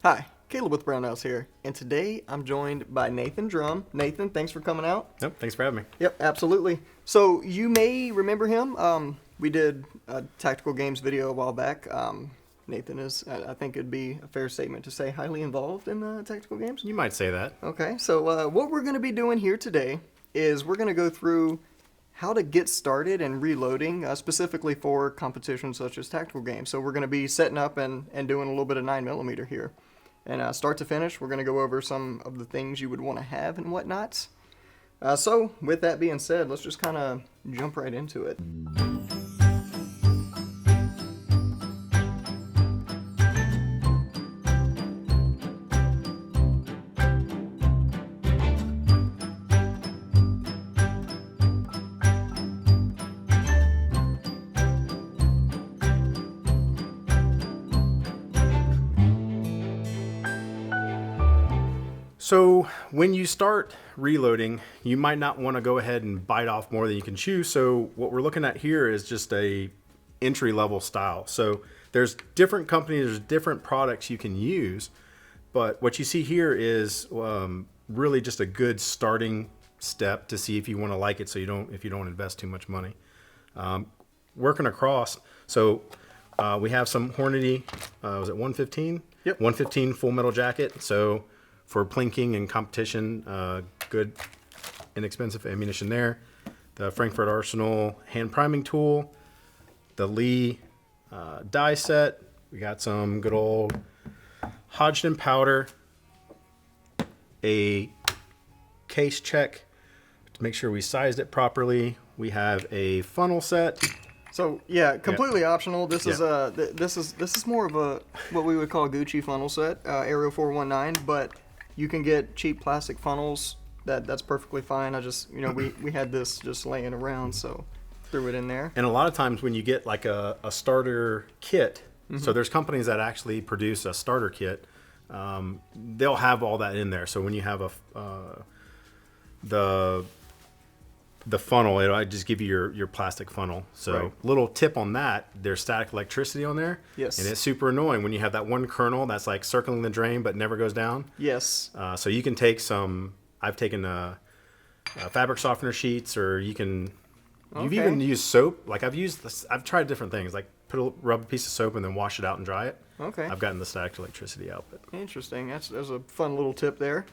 Hi, Caleb with Brownells here, and today I'm joined by Nathan Drum. Nathan, thanks for coming out. Yep, thanks for having me. Yep, absolutely. So you may remember him. We did a tactical games video a while back. Nathan is, I think it'd be a fair statement to say, highly involved in tactical games. You might say that. Okay, so what we're going to be doing here today is we're going to go through how to get started and reloading, specifically for competitions such as tactical games. So we're going to be setting up and doing a little bit of 9mm here. And start to finish, we're going to go over some of the things you would want to have and whatnots. So with that being said, let's just kind of jump right into it. So when you start reloading, you might not want to go ahead and bite off more than you can chew. So what we're looking at here is just a entry level style. So there's different companies, there's different products you can use, but what you see here is really just a good starting step to see if you want to like it. So if you don't invest too much money. Working across, so we have some Hornady. Was it 115? Yep. 115 full metal jacket. So for plinking and competition, good inexpensive ammunition there. The Frankfurt Arsenal hand priming tool, the Lee die set. We got some good old Hodgdon powder, a case check to make sure we sized it properly. We have a funnel set. So yeah, completely optional. This is Yeah. this is more of a what we would call a Gucci funnel set, Aero 419, but you can get cheap plastic funnels. That's perfectly fine. I just, we had this just laying around, so threw it in there. And a lot of times when you get like a starter kit, so there's companies that actually produce a starter kit, they'll have all that in there. So when you have the funnel, it'll just give you your plastic funnel. So Right. Little tip on that, there's static electricity on there. Yes. And it's super annoying when you have that one kernel that's like circling the drain but never goes down. Yes. So you can take I've taken fabric softener sheets, or you've Okay. even used soap. Like I've tried different things, like rub a piece of soap and then wash it out and dry it. Okay. I've gotten the static electricity out. But Interesting. That's a fun little tip there.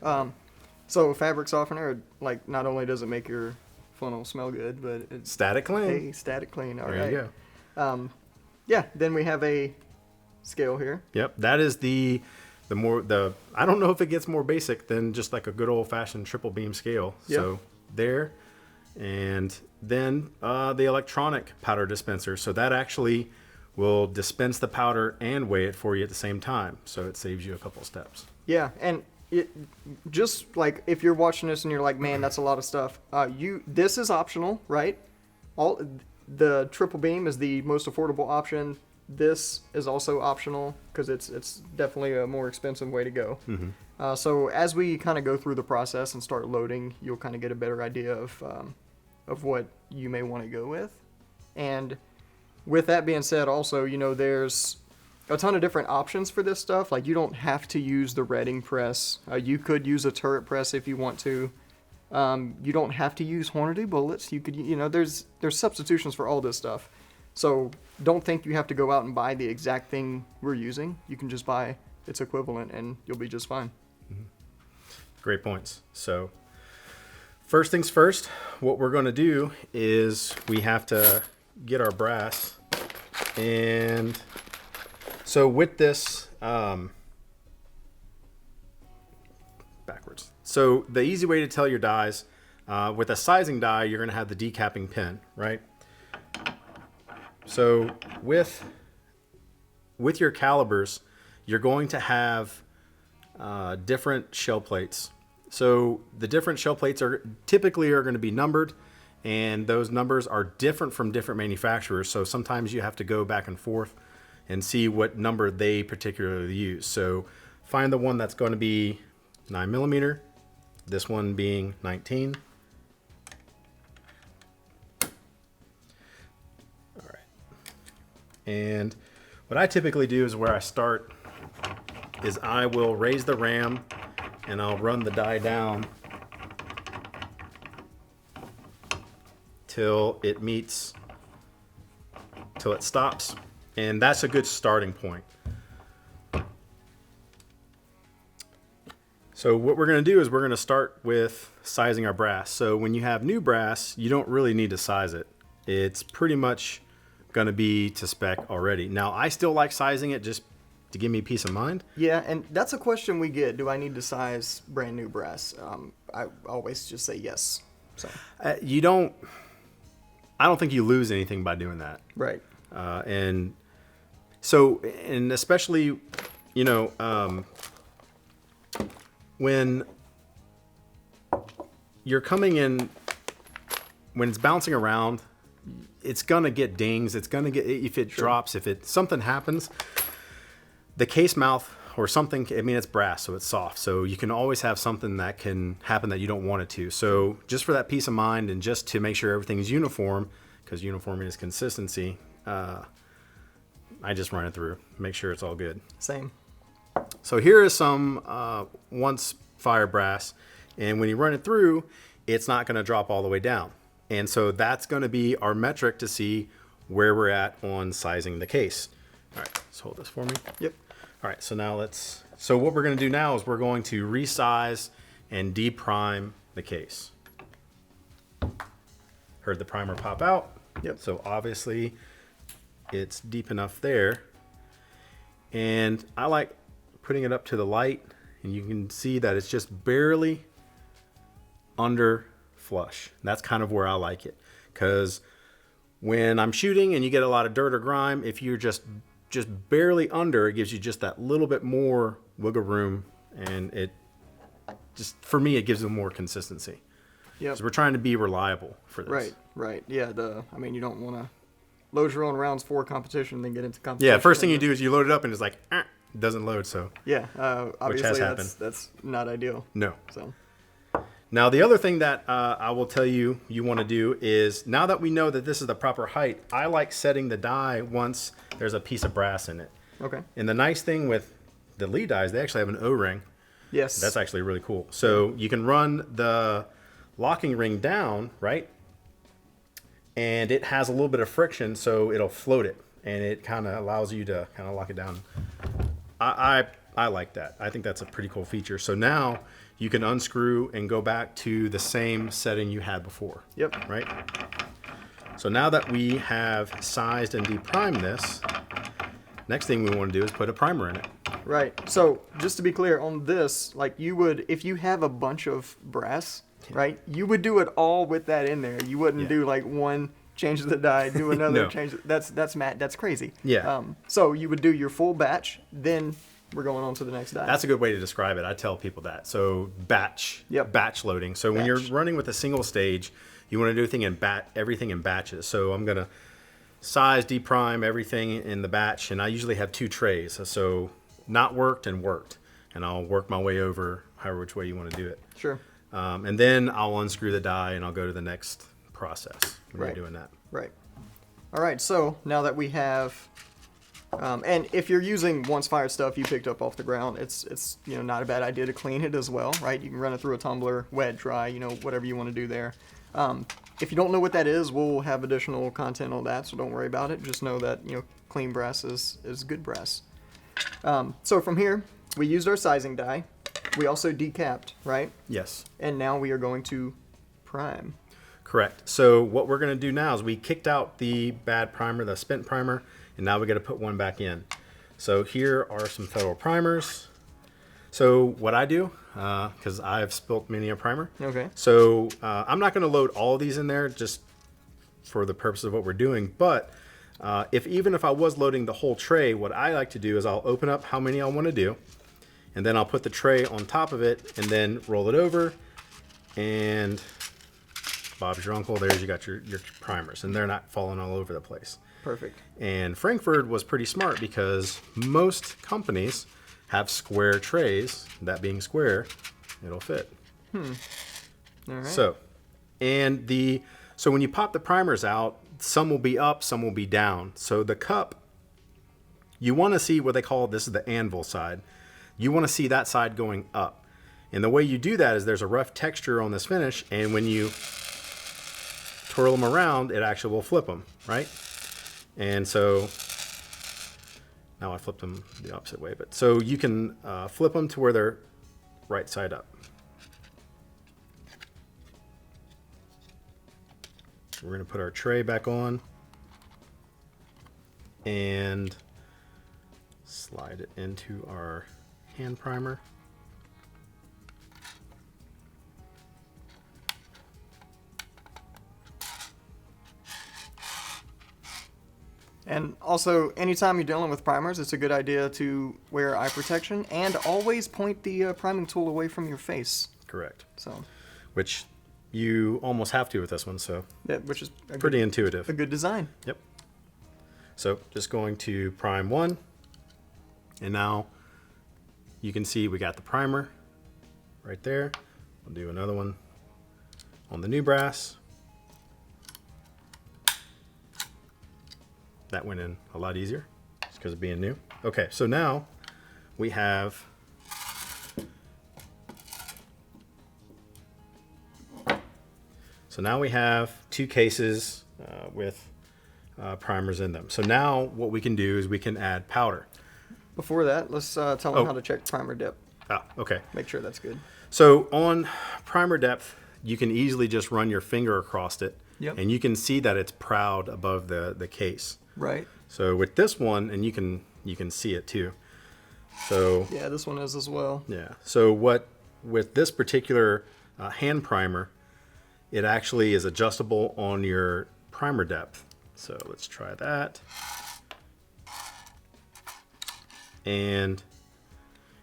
So fabric softener, like, not only does it make your funnel smell good, but it's static clean. static clean. All There right. you go. Yeah. Then we have a scale here. Yep, that is the I don't know if it gets more basic than just like a good old fashioned triple beam scale. Yep. So there, and then the electronic powder dispenser. So that actually will dispense the powder and weigh it for you at the same time. So it saves you a couple steps. Yeah, and it just like if you're watching this and you're like, man, that's a lot of stuff. This is optional, right? The triple beam is the most affordable option. This is also optional because it's definitely a more expensive way to go. Mm-hmm. So as we kind of go through the process and start loading, you'll kind of get a better idea of what you may want to go with. And with that being said, also, there's a ton of different options for this stuff. Like, you don't have to use the Redding press. You could use a turret press if you want to. You don't have to use Hornady bullets. You could, there's substitutions for all this stuff. So don't think you have to go out and buy the exact thing we're using. You can just buy its equivalent and you'll be just fine. Mm-hmm. Great points. So first things first, what we're going to do is we have to get our brass. And so with this, backwards. So the easy way to tell your dies, with a sizing die, you're going to have the decapping pin, right? So with your calibers, you're going to have different shell plates. So the different shell plates are typically going to be numbered, and those numbers are different from different manufacturers. So sometimes you have to go back and forth and see what number they particularly use. So find the one that's going to be 9mm, this one being 19. All right. And what I typically do is where I start is I will raise the ram and I'll run the die down till it stops, and that's a good starting point. So what we're going to do is we're going to start with sizing our brass. So when you have new brass, you don't really need to size it. It's pretty much going to be to spec already. Now, I still like sizing it just to give me peace of mind. Yeah, and that's a question we get. Do I need to size brand new brass? I always just say yes. So You don't. I don't think you lose anything by doing that. right. And especially, when you're coming in, when it's bouncing around, it's gonna get dings. It's gonna get, if it drops, if something happens, the case mouth or something. I mean, it's brass, so it's soft. So you can always have something that can happen that you don't want it to. So just for that peace of mind and just to make sure everything's uniform, because uniformity is consistency, I just run it through, make sure it's all good. Same. So here is some once fire brass, and when you run it through, it's not going to drop all the way down. And so that's going to be our metric to see where we're at on sizing the case. All right, let's hold this for me. Yep. All right, so now so what we're going to do now is we're going to resize and deprime the case. Heard the primer pop out. Yep. So obviously it's deep enough there. And I like putting it up to the light, and you can see that it's just barely under flush. That's kind of where I like it, because when I'm shooting and you get a lot of dirt or grime, if you're just barely under, it gives you just that little bit more wiggle room, and it just, for me, it gives them more consistency. Yeah. Because we're trying to be reliable for this. Right. Yeah. You don't want to load your own rounds for competition, then get into competition. Yeah. First thing you do is you load it up, and it's like, it doesn't load. So yeah. Obviously, happened. that's not ideal. no. So. Now, the other thing that I will tell you want to do is, now that we know that this is the proper height, I like setting the die once there's a piece of brass in it. Okay. And the nice thing with the lead dies, they actually have an O-ring. Yes. That's actually really cool. So you can run the locking ring down, right? And it has a little bit of friction, so it'll float it. And it kind of allows you to kind of lock it down. I like that. I think that's a pretty cool feature. So now you can unscrew and go back to the same setting you had before. Yep. Right? So now that we have sized and deprimed this, next thing we want to do is put a primer in it. Right. So just to be clear on this, like you would, if you have a bunch of brass, right, you would do it all with that in there. You wouldn't do like one, change the die, do another, No. change. That's crazy. Yeah. So you would do your full batch, then we're going on to the next die. That's a good way to describe it. I tell people that. So batch loading. So when you're running with a single stage, you want to do everything in batches. So I'm going to size, deprime everything in the batch, and I usually have 2 trays. So not worked and worked, and I'll work my way over however which way you want to do it. Sure. And then I'll unscrew the die and I'll go to the next process when Right. you're doing that. Right. All right. So now that we have, and if you're using once fired stuff you picked up off the ground, it's not a bad idea to clean it as well, right? You can run it through a tumbler, wet, dry, whatever you want to do there. If you don't know what that is, we'll have additional content on that, so don't worry about it. Just know that clean brass is good brass. So from here, we used our sizing die. We also decapped, right? Yes. And now we are going to prime. Correct. So what we're going to do now is we kicked out the bad primer, the spent primer, and now we got to put one back in. So here are some Federal primers. So what I do, because I've spilt many a primer. Okay. So I'm not going to load all of these in there just for the purpose of what we're doing. But even if I was loading the whole tray, what I like to do is I'll open up how many I want to do. And then I'll put the tray on top of it and then roll it over. And Bob's your uncle. There's you got your primers. And they're not falling all over the place. Perfect. And Frankfurt was pretty smart because most companies have square trays. That being square, it'll fit. All right. So when you pop the primers out, some will be up, some will be down. So the cup, you want to see what they call, this is the anvil side. you want to see that side going up. And the way you do that is there's a rough texture on this finish, and when you twirl them around, it actually will flip them, right? And so now I flipped them the opposite way, but so you can flip them to where they're right side up. We're going to put our tray back on and slide it into our hand primer. And also, anytime you're dealing with primers, it's a good idea to wear eye protection and always point the priming tool away from your face. Correct. So, Which you almost have to with this one, so yeah, which is pretty intuitive. A good design. Yep. So just going to prime one, and now you can see we got the primer right there. We'll do another one on the new brass. That went in a lot easier just because of being new. Okay, so now we have two cases with primers in them. So now what we can do is we can add powder. Before that, let's tell them how to check primer depth. Okay. Make sure that's good. So on primer depth, you can easily just run your finger across it, and you can see that it's proud above the case. Right. So with this one, and you can see it too. So yeah, this one is as well. Yeah. So with this particular hand primer, it actually is adjustable on your primer depth. So let's try that. And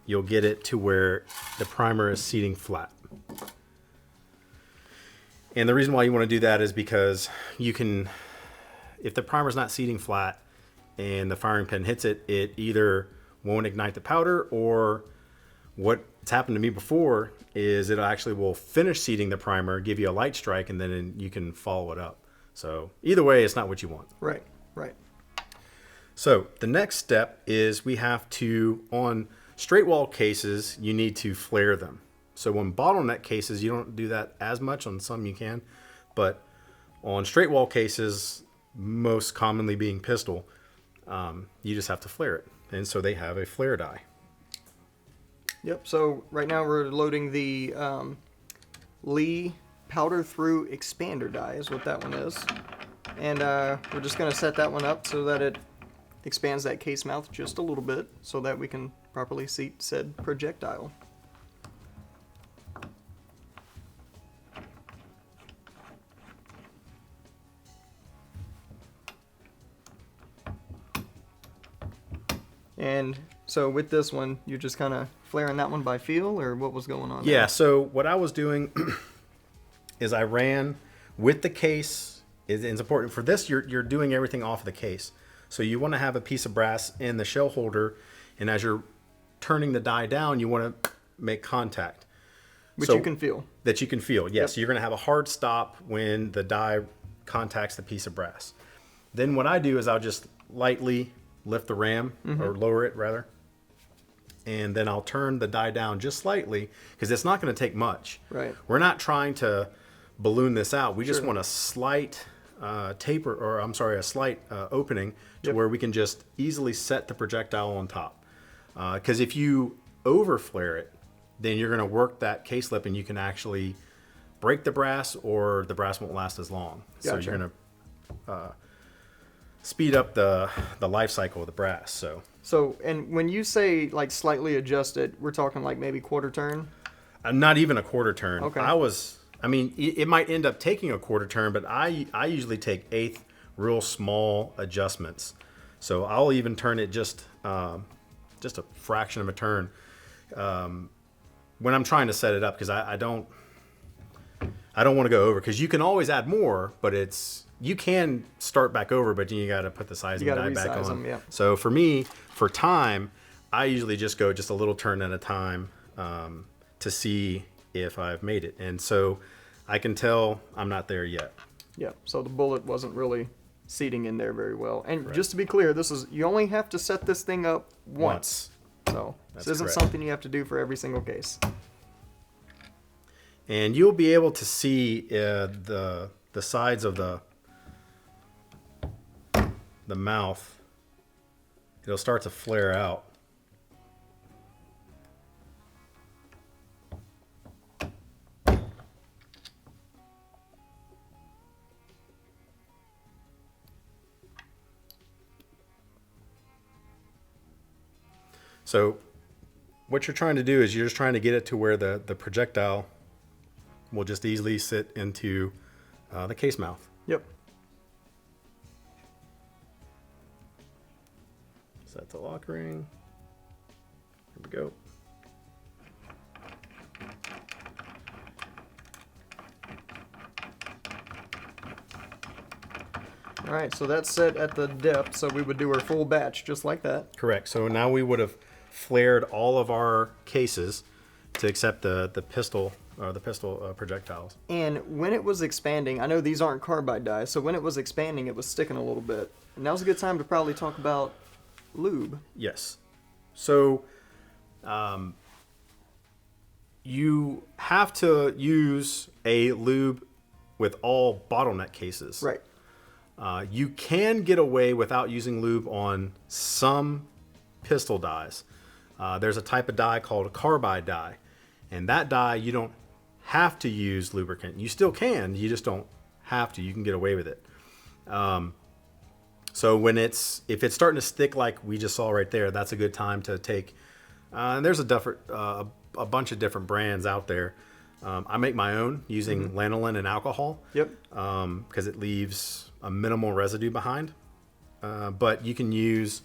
you'll get it to where the primer is seating flat. And the reason why you want to do that is because you can, if the primer's not seating flat and the firing pin hits it, it either won't ignite the powder, or what's happened to me before is it actually will finish seating the primer, give you a light strike, and then you can follow it up. So either way, it's not what you want. Right, right. So the next step is we have to, on straight wall cases, you need to flare them. So on bottleneck cases, you don't do that as much. On some you can, but on straight wall cases, most commonly being pistol, you just have to flare it. And so they have a flare die. Yep, so right now we're loading the Lee powder through expander die is what that one is. And we're just going to set that one up so that it expands that case mouth just a little bit so that we can properly seat said projectile. And so with this one, you're just kind of flaring that one by feel, or what was going on? Yeah, there? so what I was doing is I ran with the case. It's important for this, you're doing everything off of the case. So you want to have a piece of brass in the shell holder, and as you're turning the die down, you want to make contact. Which you can feel. That you can feel, yes. Yep. So you're going to have a hard stop when the die contacts the piece of brass. Then what I do is I'll just lightly lift the ram, or lower it rather, and then I'll turn the die down just slightly, because it's not going to take much. Right. We're not trying to balloon this out. We just want a slight taper, or I'm sorry, a slight opening to where we can just easily set the projectile on top. Because if you over flare it, then you're going to work that case lip and you can actually break the brass, or the brass won't last as long. Gotcha. So you're going to speed up the life cycle of the brass. So, and when you say like slightly adjust it, we're talking like maybe quarter turn? Not even a quarter turn. Okay. I mean, it might end up taking a quarter turn, but I usually take eighth real small adjustments. So I'll even turn it just a fraction of a turn when I'm trying to set it up, because I don't want to go over, because you can always add more, but you can start back over, but then you got to put the sizing die back on. Them, yeah. So for me, for time, I usually just go just a little turn at a time to see if I've made it. And so I can tell I'm not there yet. Yeah, so the bullet wasn't really seating in there very well. And just to be clear, you only have to set this thing up once. So That's this isn't correct. something you have to do for every single case. And you'll be able to see the sides of the mouth. It'll start to flare out. So what you're trying to do is you're just trying to get it to where the projectile will just easily sit into the case mouth. Yep. Set the lock ring. Here we go. All right, so that's set at the depth, so we would do our full batch just like that. Correct. So now we would have flared all of our cases to accept the pistol projectiles. And when it was expanding, I know these aren't carbide die, so when it was expanding, it was sticking a little bit. And now's a good time to probably talk about lube. Yes. So you have to use a lube with all bottleneck cases. Right. You can get away without using lube on some pistol dies. There's a type of die called a carbide die. And that die, you don't have to use lubricant. You still can, you just don't have to. You can get away with it. So if it's starting to stick like we just saw right there, that's a good time to take. And there's a bunch of different brands out there. I make my own using lanolin and alcohol. Yep. Because it leaves a minimal residue behind. But you can use,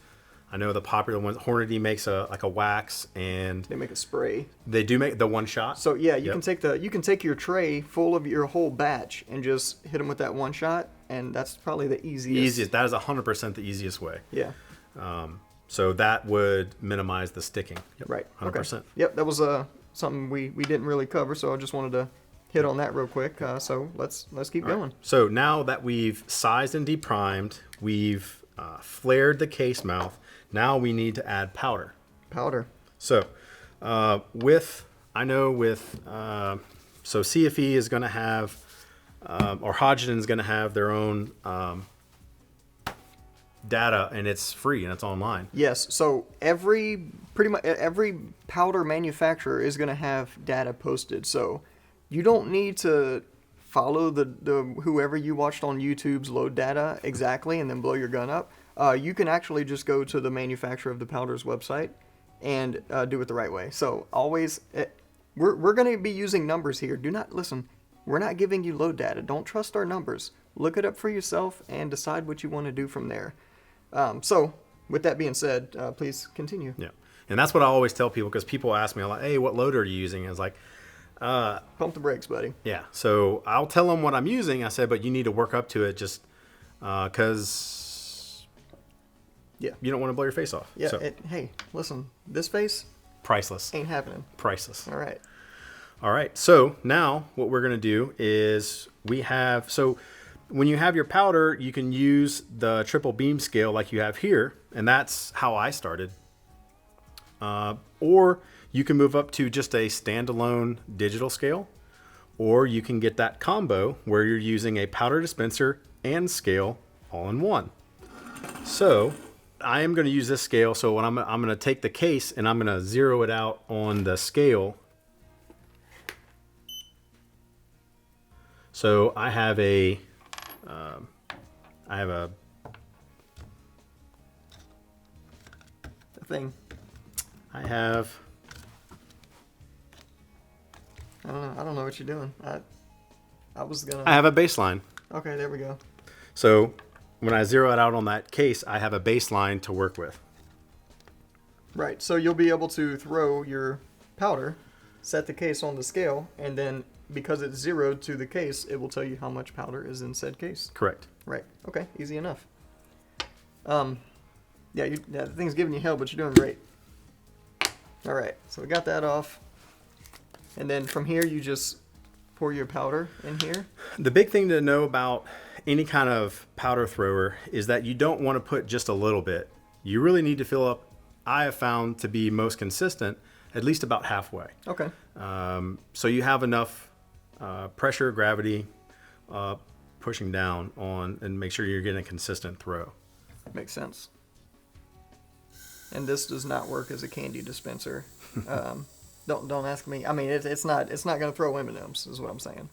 I know the popular ones, Hornady makes a wax, and They make a spray. they do make the one shot. So yeah, you Yep. can take your tray full of your whole batch and just hit them with that one shot, and that's probably the easiest. That is 100% the easiest way. Yeah. So that would minimize the sticking. Yep, Right. 100%. Okay. Yep. That was something we didn't really cover, so I just wanted to hit on that real quick. So let's keep going. So now that we've sized and deprimed, we've flared the case mouth. Now we need to add powder. Powder. So so CFE is going to have, or Hodgdon is going to have their own data, and it's free and it's online. Yes. So pretty much every powder manufacturer is going to have data posted. So you don't need to follow the whoever you watched on YouTube's load data exactly and then blow your gun up. You can actually just go to the manufacturer of the powder's website and do it the right way. So always, we're going to be using numbers here. Do not listen. We're not giving you load data. Don't trust our numbers. Look it up for yourself and decide what you want to do from there. So with that being said, please continue. Yeah. And that's what I always tell people, because people ask me a lot, hey, what loader are you using? And it's like, Pump the brakes, buddy. yeah. So I'll tell them what I'm using. I said, but you need to work up to it just because Yeah. you don't want to blow your face off. Yeah. So, Hey, listen, this face priceless. ain't happening. Priceless. All right. All right. So now what we're going to do is so when you have your powder, you can use the triple beam scale like you have here. And that's how I started. Or you can move up to just a standalone digital scale, or you can get that combo where you're using a powder dispenser and scale all in one. So I am going to use this scale. So when I'm going to take the case and I'm going to zero it out on the scale. So I have a Thing. I have I don't know what you're doing. I was gonna. I have a baseline. Okay, there we go. So when I zero it out on that case, I have a baseline to work with. Right. So you'll be able to throw your powder, set the case on the scale, and then because it's zeroed to the case, it will tell you how much powder is in said case. Correct. Right. Okay. Easy enough. Yeah, the thing's giving you hell, but you're doing great. All right. So we got that off, and then from here you just pour your powder in here. The big thing to know about any kind of powder thrower is that you don't want to put just a little bit. You really need to fill up I have found to be most consistent, at least about halfway. Okay. So you have enough pressure, gravity, pushing down on, and make sure you're getting a consistent throw. Makes sense. And this does not work as a candy dispenser. Don't ask me. I mean, it's not going to throw M&Ms, is what I'm saying.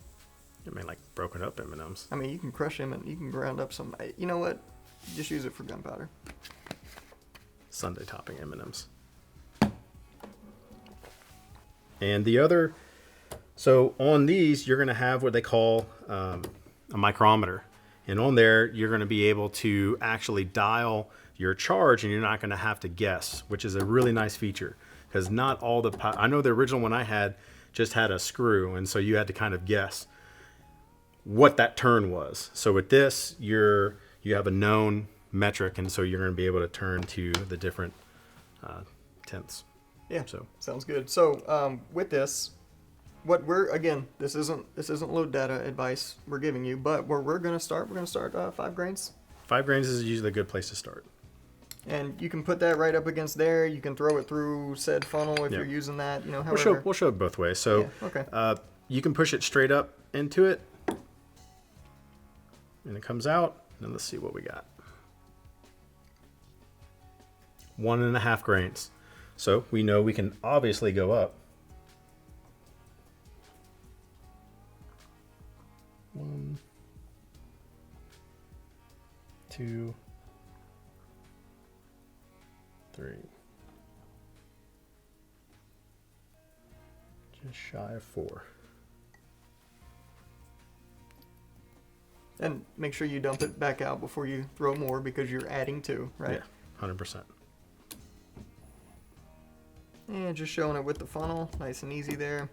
I mean, like broken up M&Ms. I mean, you can crush them and you can ground up some. You know what? Just use it for gunpowder. Sundae topping M&Ms. And the other, so on these, you're going to have what they call a micrometer. And on there, you're going to be able to actually dial your charge, and you're not going to have to guess, which is a really nice feature. Because not all the, I know the original one I had just had a screw, and so you had to kind of guess what that turn was. So with this, you have a known metric, and so you're going to be able to turn to the different tenths. Yeah. So sounds good. So with this, what this isn't load data advice we're giving you, but where we're going to start 5 grains. 5 grains is usually a good place to start. And you can put that right up against there. You can throw it through said funnel if Yeah. you're using that. However. We'll show it both ways. So Yeah, okay. you can push it straight up into it, and it comes out. And let's see what we got. 1.5 grains. So we know we can obviously go up. 1, 2, 3. Just shy of 4. And make sure you dump it back out before you throw more because you're adding 2, right? Yeah, 100%. And just showing it with the funnel, nice and easy there.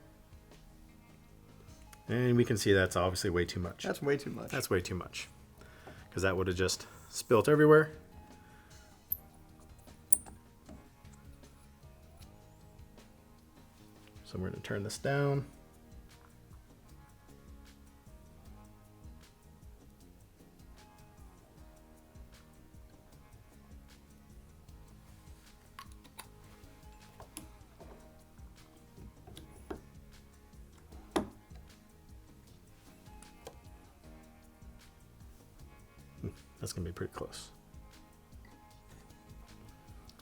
And we can see that's obviously way too much. That's way too much. That's way too much. Because that would have just spilt everywhere. So we're going to turn this down. That's going to be pretty close.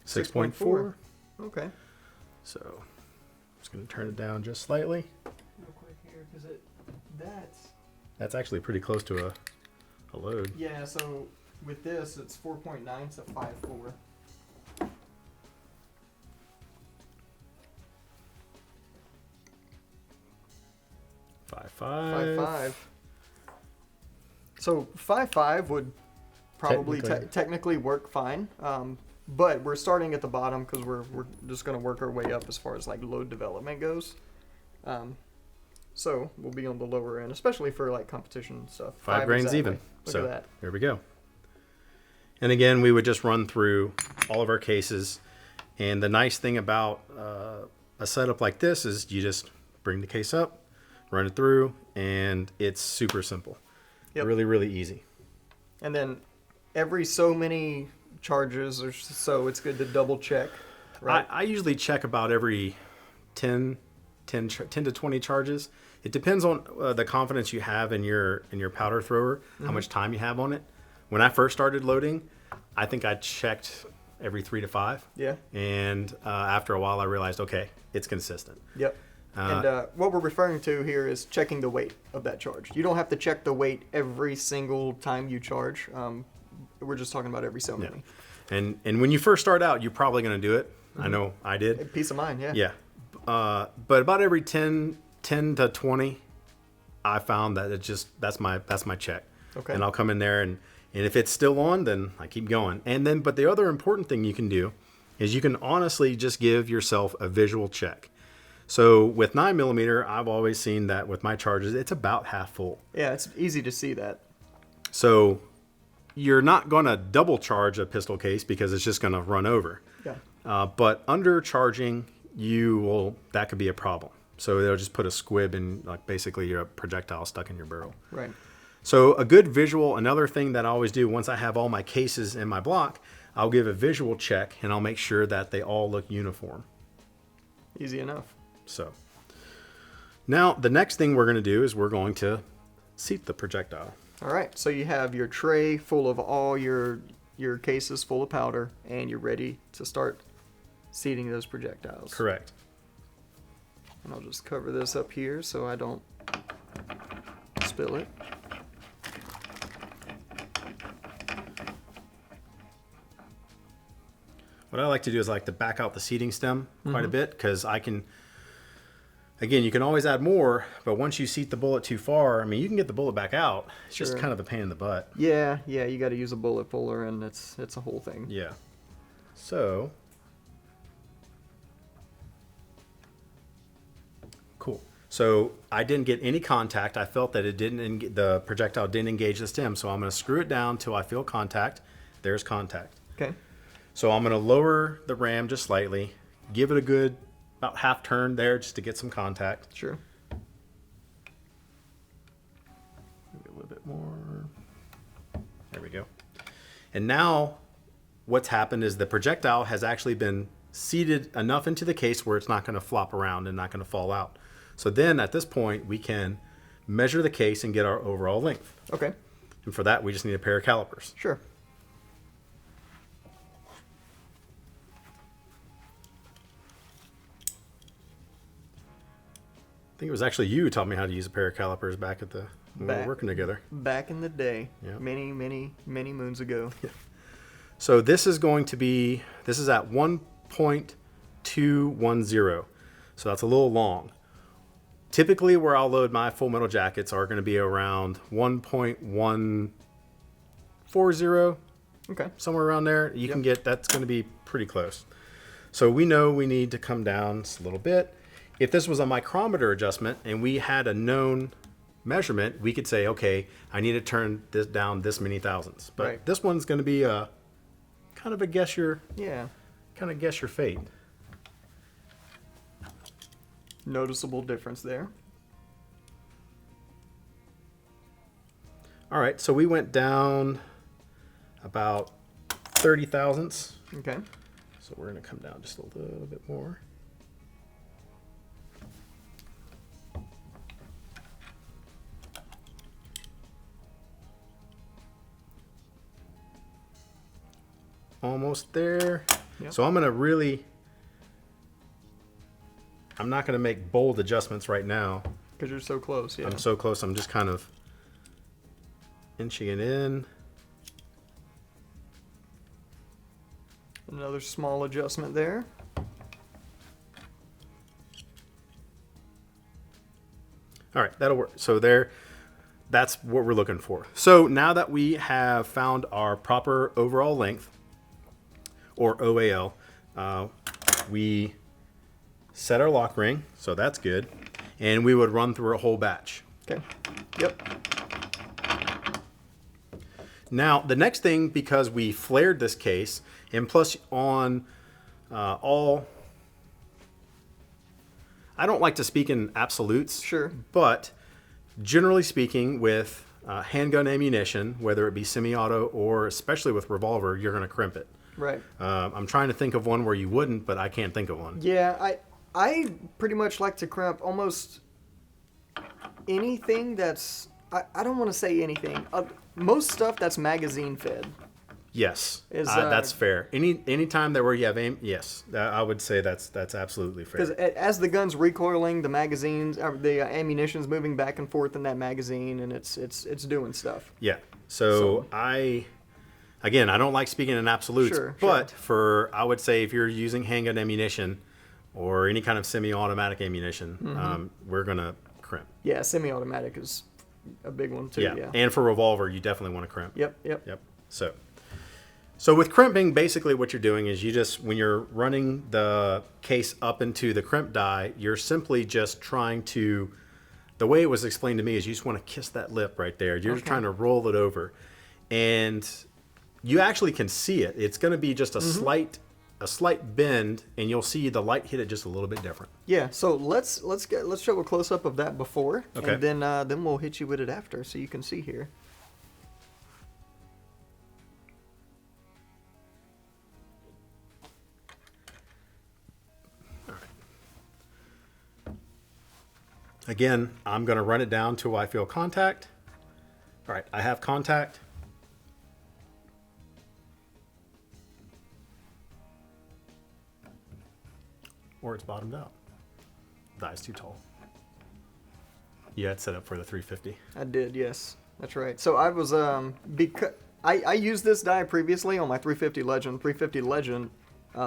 6.4. Okay. So just going to turn it down just slightly. Real quick here, because That's actually pretty close to a load. Yeah, so with this, it's 4.9 to 5.4. Five. 5.5. So 5.5 would probably technically work fine. But we're starting at the bottom because we're just going to work our way up as far as like load development goes. So we'll be on the lower end, especially for like competition stuff. 5 grains exactly. even. Look So at that. there we go. And again, we would just run through all of our cases. And the nice thing about a setup like this is you just bring the case up, run it through, and it's super simple. Yep. Really, really easy. And then every so many charges or so, it's good to double check. Right? I usually check about every 10 to 20 charges. It depends on the confidence you have in your powder thrower, how much time you have on it. When I first started loading, I think I checked every 3 to 5. Yeah. And after a while, I realized, okay, it's consistent. Yep. And what we're referring to here is checking the weight of that charge. You don't have to check the weight every single time you charge. We're just talking about every so many. Yeah. And when you first start out, you're probably going to do it. I know I did. Peace of mind, yeah. Yeah. But about every 10 to 20, I found that that's my check. Okay. And I'll come in there and if it's still on, then I keep going. But the other important thing you can do is you can honestly just give yourself a visual check. So with 9mm, I've always seen that with my charges, it's about half full. Yeah, it's easy to see that. So you're not going to double charge a pistol case because it's just going to run over. Yeah. But under charging, that could be a problem. So they'll just put a squib in, like basically your projectile stuck in your barrel. Right. So a good visual, another thing that I always do once I have all my cases in my block, I'll give a visual check and I'll make sure that they all look uniform. Easy enough. So now the next thing we're going to do is we're going to seat the projectile. All right, so you have your tray full of all your cases full of powder, and you're ready to start seating those projectiles. Correct. And I'll just cover this up here so I don't spill it. What I like to do is I like to back out the seating stem quite a bit, because I can, again, you can always add more, but once you seat the bullet too far, I mean, you can get the bullet back out. It's just kind of a pain in the butt. Yeah, you got to use a bullet puller, and it's a whole thing. Yeah. So, cool. So I didn't get any contact. I felt that the projectile didn't engage the stem, so I'm going to screw it down till I feel contact. There's contact. Okay. So I'm going to lower the ram just slightly, give it a good about half turn there just to get some contact. Sure. Maybe a little bit more. There we go. And now what's happened is the projectile has actually been seated enough into the case where it's not going to flop around and not going to fall out. So then at this point we can measure the case and get our overall length. Okay. And for that we just need a pair of calipers. Sure. I think it was actually you who taught me how to use a pair of calipers back at when we were working together. Back in the day, Yeah. many moons ago. So this is at 1.210. So that's a little long. Typically where I'll load my full metal jackets are going to be around 1.140. Okay. Somewhere around there. You can get, that's going to be pretty close. So we know we need to come down just a little bit. If this was a micrometer adjustment and we had a known measurement, we could say, okay, I need to turn this down this many thousandths. But this one's going to be a kind of a guess your fate. Noticeable difference there. All right, so we went down about 30 thousandths. Okay. So we're going to come down just a little bit more. Almost there. Yep. So I'm not going to make bold adjustments right now. Because you're so close, yeah. I'm so close, I'm just kind of inching it in. Another small adjustment there. All right, that'll work. So that's what we're looking for. So now that we have found our proper overall length, or OAL, we set our lock ring, so that's good, and we would run through a whole batch. Okay. Yep. Now, the next thing, because we flared this case, and plus on I don't like to speak in absolutes. Sure. But generally speaking, with handgun ammunition, whether it be semi-auto or especially with revolver, you're going to crimp it. Right. I'm trying to think of one where you wouldn't, but I can't think of one. Yeah, I pretty much like to crimp almost anything that's... I don't want to say anything. Most stuff that's magazine fed. Yes, that's fair. Any time that where you have aim, yes, I would say that's absolutely fair. Because as the gun's recoiling, the magazines, the ammunition's moving back and forth in that magazine, and it's doing stuff. Yeah. So I don't like speaking in absolutes, but I would say if you're using handgun ammunition or any kind of semi-automatic ammunition, we're gonna crimp. Yeah, semi-automatic is a big one too. Yeah. And for revolver, you definitely want to crimp. Yep. So with crimping, basically what you're doing is when you're running the case up into the crimp die, you're simply just trying to, the way it was explained to me is you just want to kiss that lip right there. You're just trying to roll it over. And you actually can see it. It's going to be just a slight bend, and you'll see the light hit it just a little bit different. Yeah, so let's show a close-up of that before, okay. And then we'll hit you with it after so you can see here. Again, I'm going to run it down till I feel contact. All right, I have contact. Or it's bottomed out. Die's too tall. You had set up for the 350. I did, yes. That's right. So I was, because I used this die previously on my 350 Legend. 350 Legend,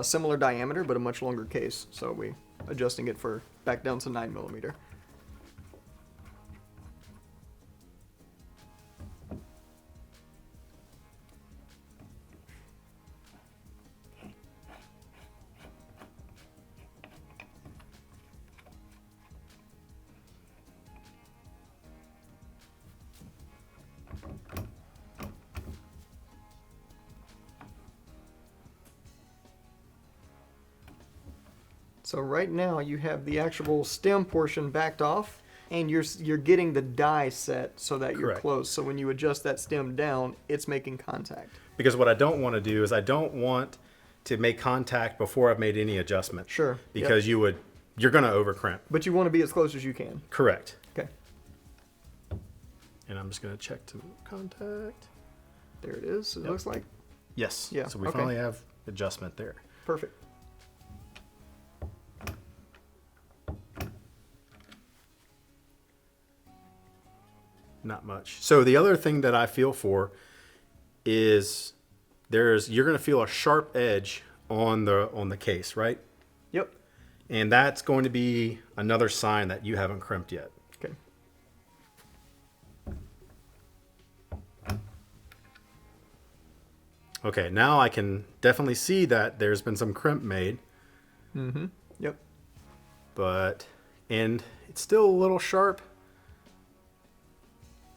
similar diameter, but a much longer case. So we adjusting it for back down to 9mm. So right now you have the actual stem portion backed off, and you're getting the die set so that you're Correct. close. So when you adjust that stem down, it's making contact. Because what I don't want to do is I don't want to make contact before I've made any adjustment. Sure. Because you're going to overcrimp. But you want to be as close as you can. Correct. Okay. And I'm just going to check to contact. There it is. It Yep. looks like. Yes. Yeah, So we okay. finally have adjustment there. Perfect. Not much. So the other thing that I feel for is you're going to feel a sharp edge on the case, right? Yep. And that's going to be another sign that you haven't crimped yet. Okay. Okay, now I can definitely see that there's been some crimp made, Mm-hmm. Yep. and it's still a little sharp.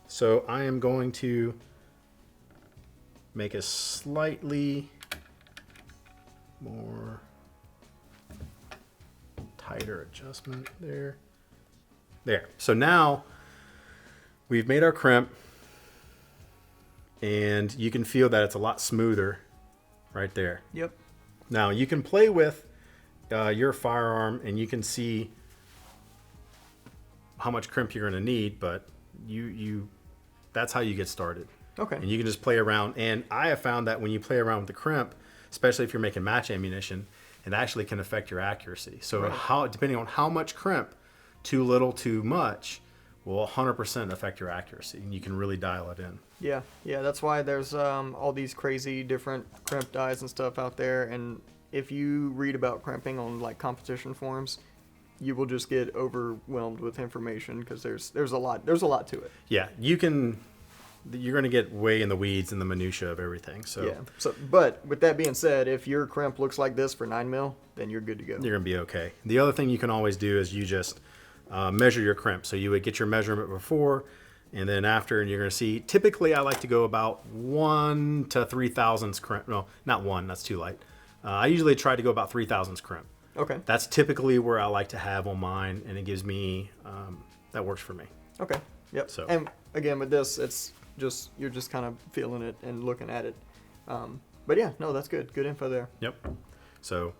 So I am going to make a slightly more tighter adjustment there. There. So now we've made our crimp, and you can feel that it's a lot smoother right there. Yep. Now you can play with your firearm, and you can see how much crimp you're going to need, but that's how you get started. Okay. And you can just play around. And I have found that when you play around with the crimp, especially if you're making match ammunition, it actually can affect your accuracy. So Right. depending on how much crimp, too little, too much, will 100% affect your accuracy, and you can really dial it in. Yeah. Yeah. That's why there's all these crazy different crimp dies and stuff out there. And if you read about crimping on like competition forums, you will just get overwhelmed with information because there's a lot to it. Yeah, you're going to get way in the weeds and the minutia of everything. So Yeah. So, but with that being said, if your crimp looks like this for 9mm, then you're good to go. you're going to be okay. The other thing you can always do is you just measure your crimp. So you would get your measurement before, and then after, and you're going to see, typically I like to go about 1 to 3 thousandths crimp. No, not 1, that's too light. I usually try to go about 3 thousandths crimp. Okay. That's typically where I like to have on mine, and it gives me, that works for me. Okay. Yep. So- And again, with this, it's just you're just kind of feeling it and looking at it. But yeah, no, that's good. Good info there. Yep. So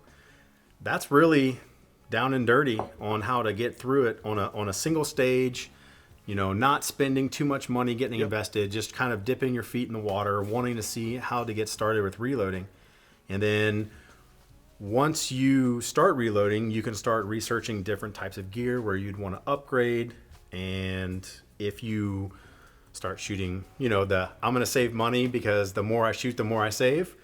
that's really down and dirty on how to get through it on a single stage, not spending too much money getting Yep. invested, just kind of dipping your feet in the water, wanting to see how to get started with reloading. And then once you start reloading, you can start researching different types of gear where you'd want to upgrade. And if you start shooting, I'm going to save money because the more I shoot, the more I save.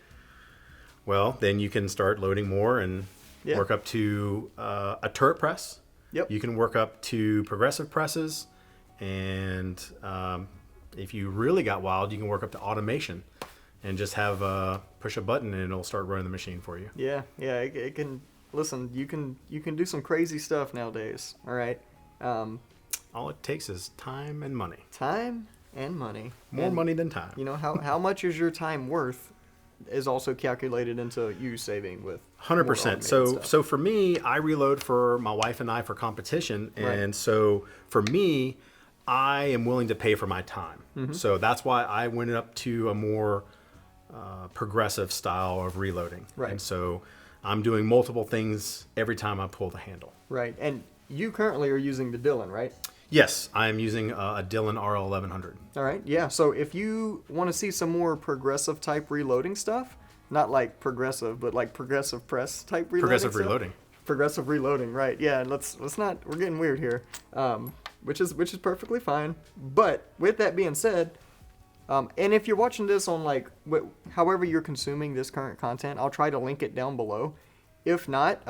Well, then you can start loading more and Yeah. work up to a turret press. Yep. You can work up to progressive presses. And if you really got wild, you can work up to automation and just have push a button and it'll start running the machine for you. Yeah. Yeah. It can. Listen, you can do some crazy stuff nowadays. All right. All it takes is time and money. Time and money. More And, money than time. how much is your time worth is also calculated into you saving with 100%. So for me, I reload for my wife and I for competition, Right. and so for me, I am willing to pay for my time. Mm-hmm. So that's why I went up to a more progressive style of reloading. Right. And so I'm doing multiple things every time I pull the handle. Right. And you currently are using the Dillon, right? Yes, I'm using a Dillon RL1100. All right, yeah. So if you want to see some more progressive type reloading stuff, not like progressive, but like progressive press type reloading. Progressive stuff. reloading. Progressive reloading, right? Yeah. Let's not. We're getting weird here, which is perfectly fine. But with that being said, and if you're watching this on like however you're consuming this current content, I'll try to link it down below. If not,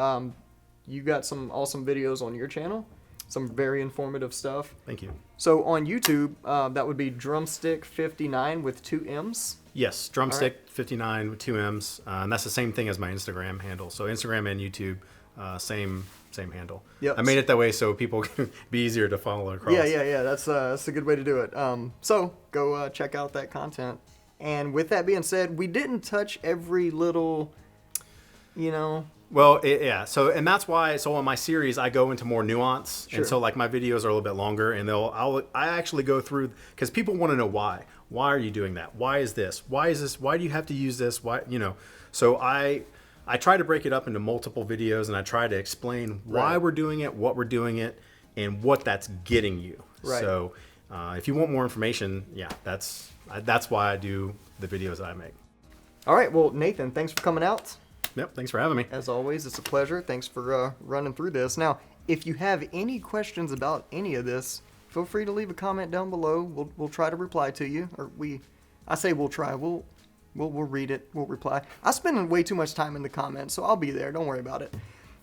you got some awesome videos on your channel. Some very informative stuff. Thank you. So on YouTube, that would be Drumstick 59 with 2 M's. Yes, Drumstick 59 with 2 M's, and that's the same thing as my Instagram handle. So Instagram and YouTube, same handle. Yep. I made it that way so people can be easier to follow across. Yeah. That's a good way to do it. So go check out that content. And with that being said, we didn't touch every little, Well, yeah. So, and that's why. So, on my series, I go into more nuance, Sure. and so like my videos are a little bit longer, and I actually go through because people want to know why. Why are you doing that? Why is this? Why is this? Why do you have to use this? Why, So I try to break it up into multiple videos, and I try to explain why Right. we're doing it, what we're doing it, and what that's getting you. Right. So, if you want more information, yeah, that's why I do the videos that I make. All right. Well, Nathan, thanks for coming out. Yep. Thanks for having me. As always, it's a pleasure. Thanks for running through this. Now, if you have any questions about any of this, feel free to leave a comment down below. We'll try to reply to you. I say we'll try. We'll read it. We'll reply. I spend way too much time in the comments, so I'll be there. Don't worry about it.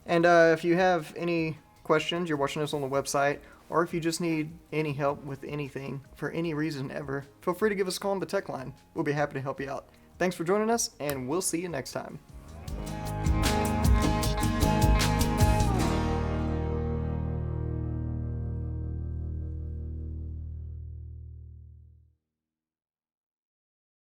And if you have any questions, you're watching this on the website, or if you just need any help with anything for any reason ever, feel free to give us a call on the tech line. We'll be happy to help you out. Thanks for joining us, and we'll see you next time.